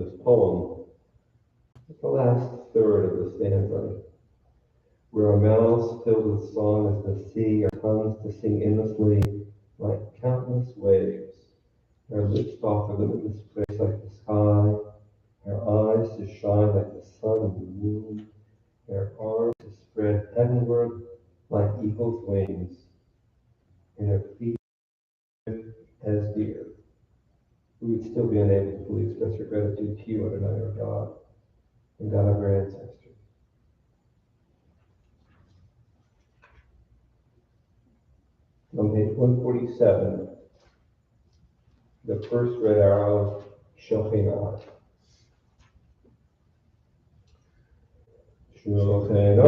this poem, the last third of the stanza, where our mouths filled with song as the sea, our tongues to sing endlessly like countless waves, our lips to offer limitless praise like the sky, our eyes to shine like the sun and the moon, our arms to spread heavenward like eagle's wings, and our feet as deer. We would still be unable to fully express our gratitude to you, Adonai, our God, and God of our ancestors. On page 147, the first red arrow, Shochinah. Shochinah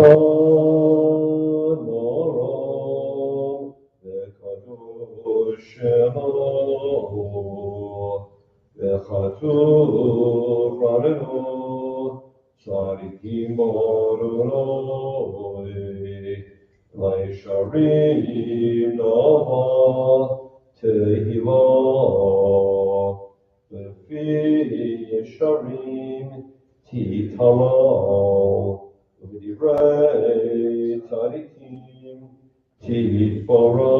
Morom, V'kadosh Shemo, V'chatuv Ranenu, Tzadikim Moroi, Laisharim Noah, Tehillah, V'fi Yesharim, Titalo, V'divrei Tzadikim, Titvorah,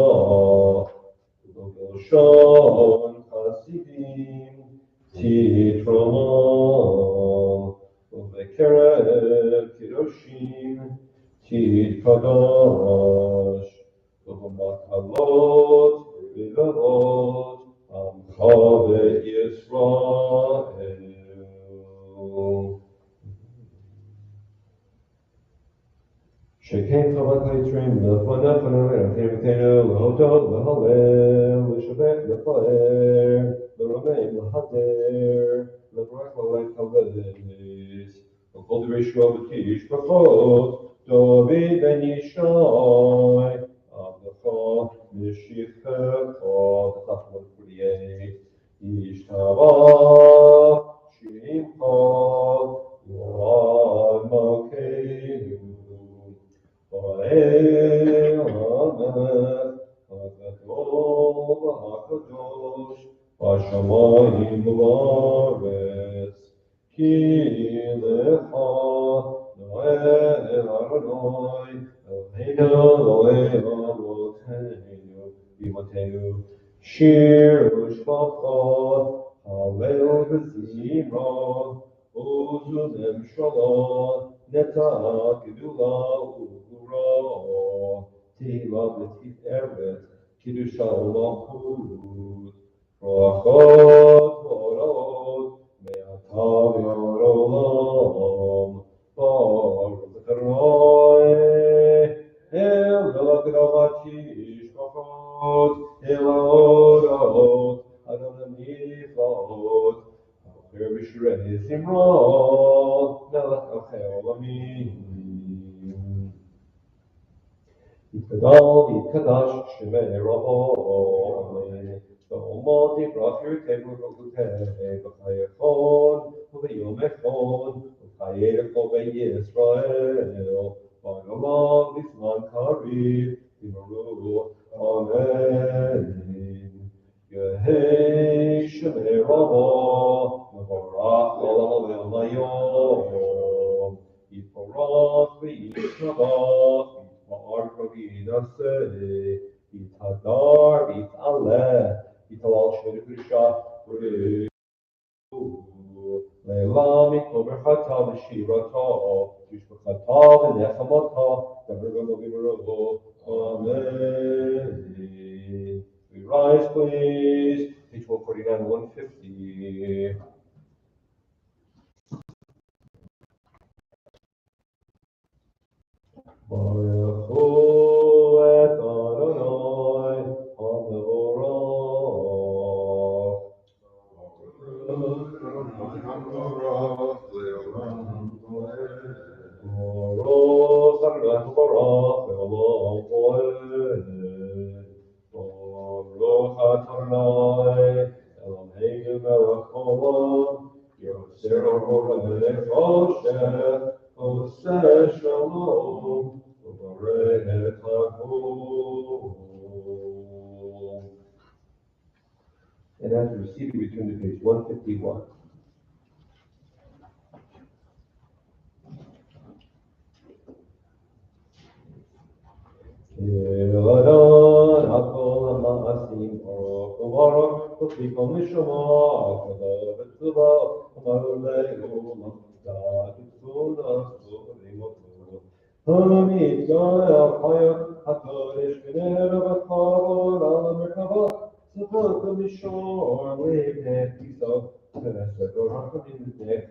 V'goshon Chasidim, Titrama, V'bekerev Kiroshim, Titkadash, V'makalot V'riverot, Amcha V'Yisrael. Shekem Chavat Yitzrim, L'fanachanu, L'Chemikenu, L'Hodot, L'Halel, L'Shabbat, L'Faer, L'Romeim, L'Hader, L'Brach, L'Kavadis, L'Chol Divrei Shua B'Tish B'Chot, David Ben Yishai, Avdecha, Mishichecha, T'chach 148, Yishtabach, Shimcha, Yoad Malkeinu, Va'el HaMelech, HaGadol HaKadosh, Hashamayim V'Aretz, Ki Lecha, Noel Adonai, Eloheinu, Elohei Avotenu, Imotenu, Shir U'Shvacha, Halel V'Zimra, Ozu Memshalah, Neta Gedula Ugura, Tila V'Tiferet, Kiddusha U'Malchut, Brachot V'Orot, Me'ata V'Olam, Baruch Adonai, El Velakadavatish Brachot, El Orot, Adonai Niflaot, B'Shrei Zimra, Melech Achei Olamim. Yitkadal v'yitkadash Shemei Rabo, V'omot yibrach Yirtei v'Rokutei, V'chayechon v'Yomechon, V'chayecho v'Yisrael, V'agamav v'zman kariv, V'maru, Amen. Yehei Shemei Rabo, V'varach Olam Hayom, Yiporach v'Yisravach, V'ar v'Yinaseh, V'Yitadar v'Yitaleh, V'Yitalal Shmei Kedusha v'Re'u, Le'ela mikomer chata v'shirata, V'shbechata v'nechamata, V'mergam v'Yimeru. Amen. We rise, please. Page 149, 150. Baruch Hu et Adonai HaMevorach. Baruch Adonai HaMevorach Le'olam Poed. Baruch Adonai Eloheinu melech haolam, Yosher ha'orech Moshe, Oseh shalom, U'barech ha'kol. And as we return to page 151. Yeladan hakol ma'asim orok uvarok Tufikon nishoma akada v'tzuva Amarulei ulam Kituna surimotu Hamid Gaya Hayat HaKadosh V'nera V'kavod Ala Merkava Tzvot Mishor Le'vnei Piso V'nesedor HaKadim V'nei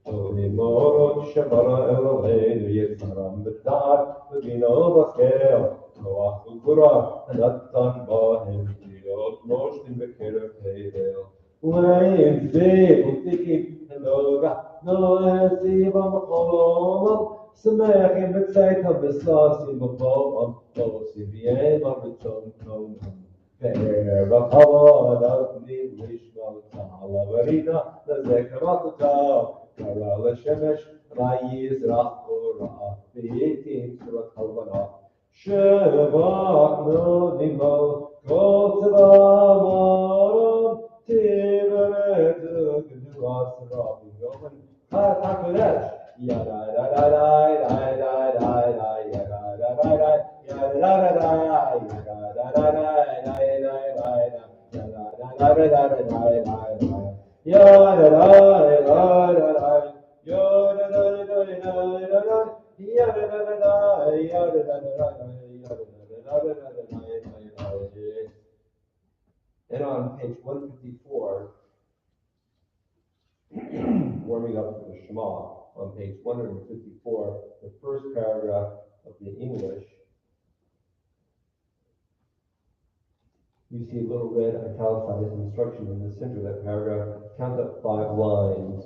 Morot Shemara Eloheinu Yitzaram B'dar V'bino V'askel Noach V'gura Natan Bahem Liot Moshtin B'kerev Hevel Uleim Ziv U'tikim Eloga Noeziv Amacholom Smechim B'tzeitam V'sasim V'cholom Osim V'yem V'ritzon Tonam Ve'er V'chavod Avnim Lishma V'tzala V'rina L'zeker V'atav Kara L'shemesh Rayiz Rachora V'yitim Surat Halvana Shevach Nodimo Kol Tzvamaram Tiveret G'nu Asra V'yomen Chad HaKodesh Yada da da da da da da da yada da da da yada da da da yada da da da da da da da yada da da da and on page 154, warming up for the Shema, on page 154, the first paragraph of the English, you see a little red italicized instruction in the center of that paragraph. Count up 5 lines.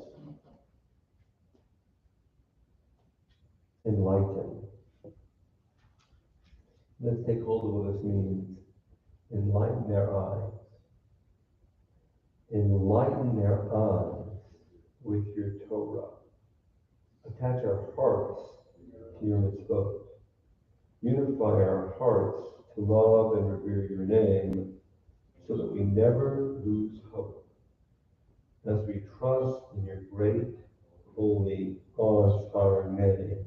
Enlighten. Let's take hold of what this means. Enlighten their eyes. Enlighten their eyes with your Torah. Attach our hearts to your mitzvot. Unify our hearts to love and revere your name so that we never lose hope. As we trust in your great, holy, awe-inspiring name,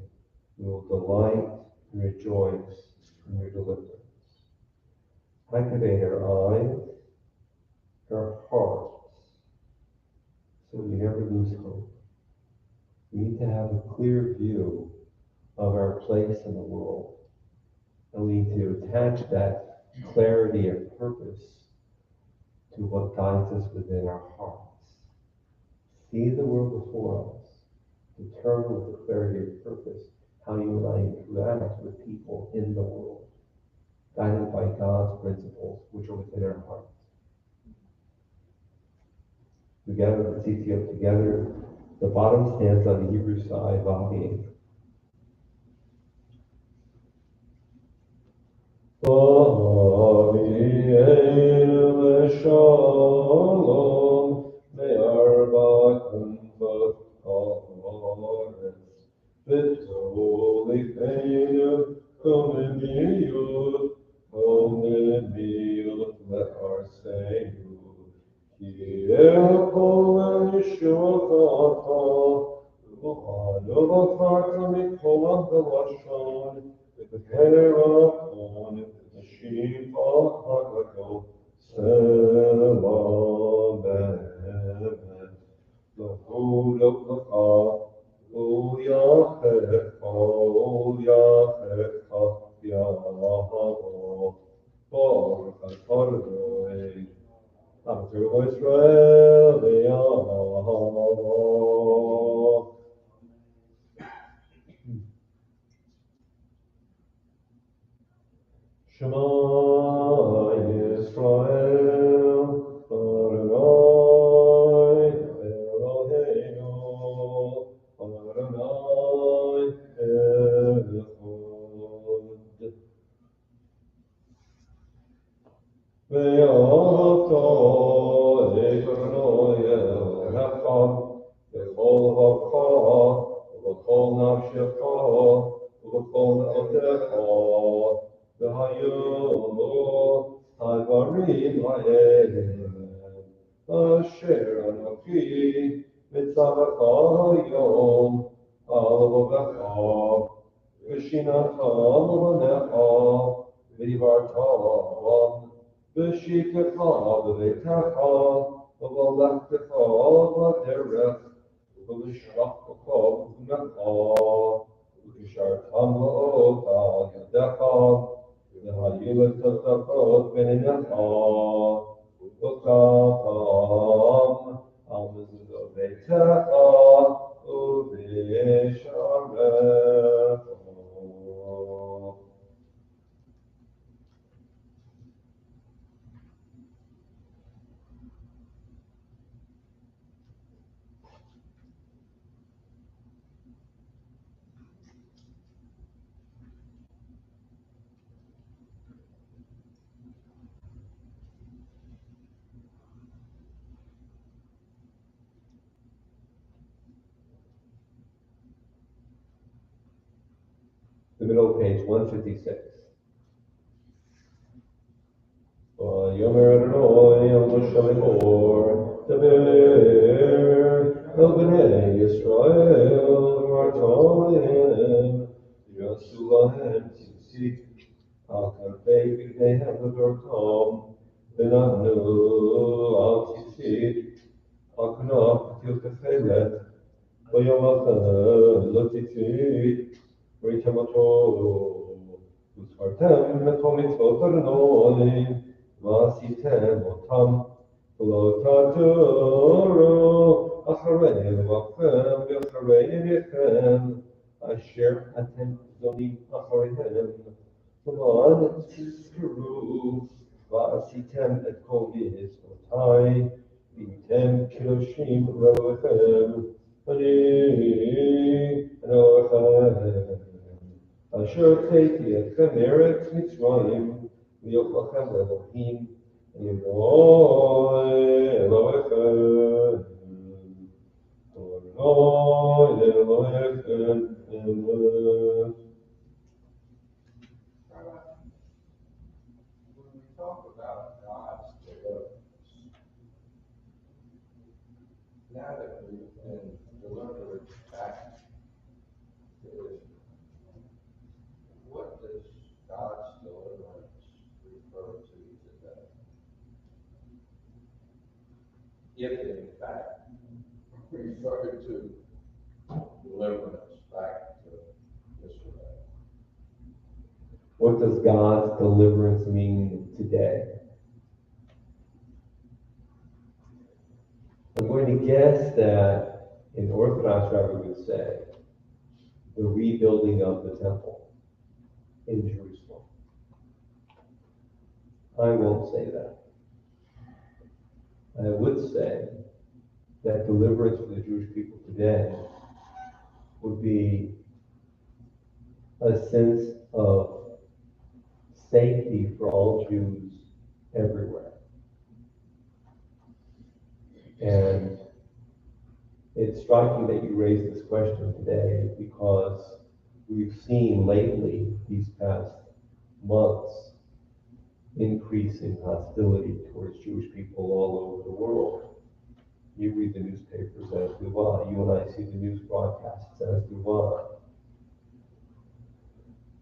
we will delight and rejoice in your deliverance. Activate our eyes, our hearts, so we never lose hope. We need to have a clear view of our place in the world. And we need to attach that clarity of purpose to what guides us within our hearts. See the world before us. Determine with the clarity of purpose how you and I interact with people in the world, guided by God's principles, which are within our hearts. Together, let's CTO together. The bottom stanza on the Hebrew side, Vavi. Shalom, me'arba kunfot haaretz, v'toliteinu komemiyut le'arseinu, ki ekol yeshuvata, v'chanu v'farta mikol ha'lashon, v'kerakon, Shiva Hakako Selam Behemet L'hud L'cha U'yachecha U'yachecha Yahavo Baruch Adonai Amtu Yisrael Yahavo. Shema Yisrael, Adonai Eloheinu, Adonai Echad. Ve'ahavta et Adonai Elohecha, b'chol lavavcha, u'b'chol nafshecha, u'b'chol ne'otecha, V'hayu hadvarim ha'elim asher anochi mitzavacha hayom al levavecha v'shinata levanecha בראשיתך בביתך ובמלאכתך בדרך ובשלחתך ובנך ובקשרתם לאות על ידך והיו לתזכות בניניך ובקפם על מזוזות ביתך ובשעריך. The middle of page 156. Yomer Adonai al Moshe Lemor, Daber el Bnei Yisrael, Martolim, Yasu lahem tzitzik, al kanfei bigdeihem ledortom, v'nahnu al tzitzik, al knaf til techelet, v'yom lo tzitzik, v'yitamato, וזכרתם את המצוות אדוני, ועשיתם אותם, ולא תדורו אחרי לבבכם ואחרי עיניכם, אשר אתם זונים אחריהם, למען תזכרו, ועשיתם את כל מצוותיי, והייתם קדושים לבבכם, אני אלוהיכם. אשר הוצאתי אתכם מארץ מצרים, להיות לכם לאלוהים, אני אלוהיכם, אלוהיכם. When we talk about God's deliverance, now that we've been delivered back to Israel, what does God's deliverance refer to today? If in fact refer to deliverance back to Israel. What does God's deliverance mean today? I'm going to guess that an Orthodox rabbi would say the rebuilding of the temple in Jerusalem. I won't say that. I would say that deliverance for the Jewish people today would be a sense of safety for all Jews everywhere. And it's striking that you raised this question today because we've seen lately, these past months, increasing hostility towards Jewish people all over the world. You read the newspapers, as do I. You and I see the news broadcasts, as do I.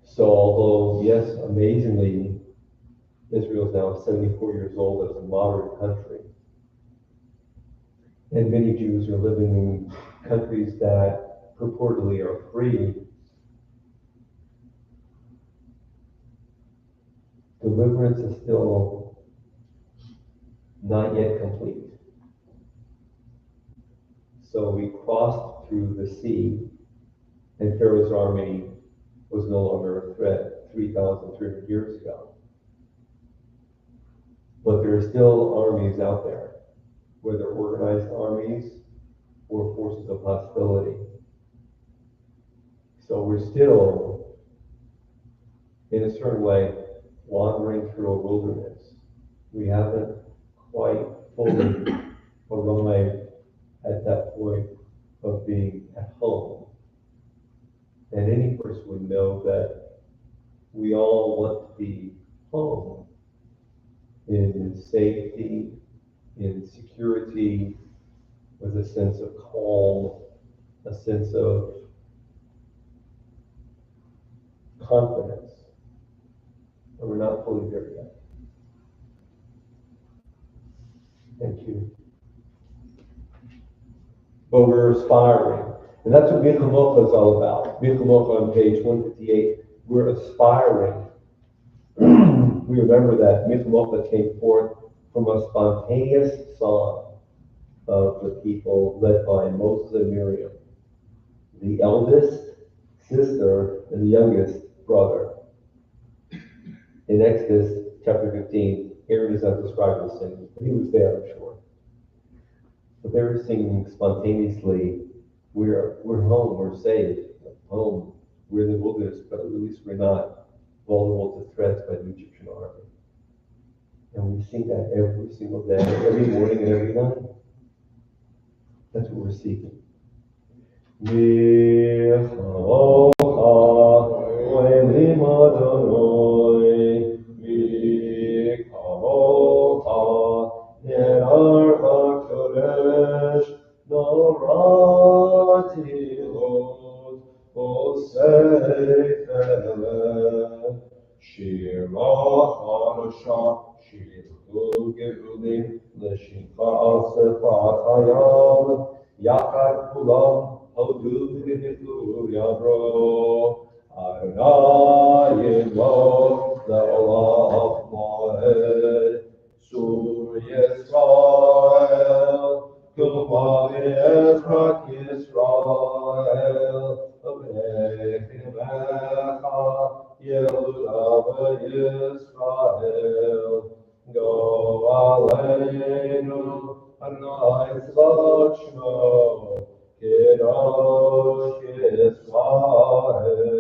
So although, yes, amazingly, Israel is now 74 years old as a modern country, and many Jews are living in countries that purportedly are free, deliverance is still not yet complete. So we crossed through the sea, and Pharaoh's army was no longer a threat 3,300 years ago. But there are still armies out there, whether organized armies or forces of hostility. So we're still, in a certain way, wandering through a wilderness. We haven't quite fully arrived at that point of being at home. And any person would know that we all want to be home in safety, in security, with a sense of calm, a sense of confidence. And we're not fully there yet. Thank you. But we're aspiring. And that's what Michael is all about. Michael on page 158, we're aspiring. We remember that Michael came forth from a spontaneous song of the people led by Moses and Miriam, the eldest sister and the youngest brother. In Exodus chapter 15, Aaron is not described as singing, but he was there, I'm sure. But they were singing spontaneously, we're home, we're safe, home, we're in the wilderness, but at least we're not vulnerable to threats by the Egyptian army. And we sing that every single day, every morning and every night. That's what we're seeking. Yakar kulam hodu v'nitu yavro Adonai Yimlo le'olam moed Sur Yisrael Kumar Yisrak Yisrael Avnei Chinecha Yehuda Yisrael Go Aleinu Adonai Tzvot Shmo Kedosh Yisrael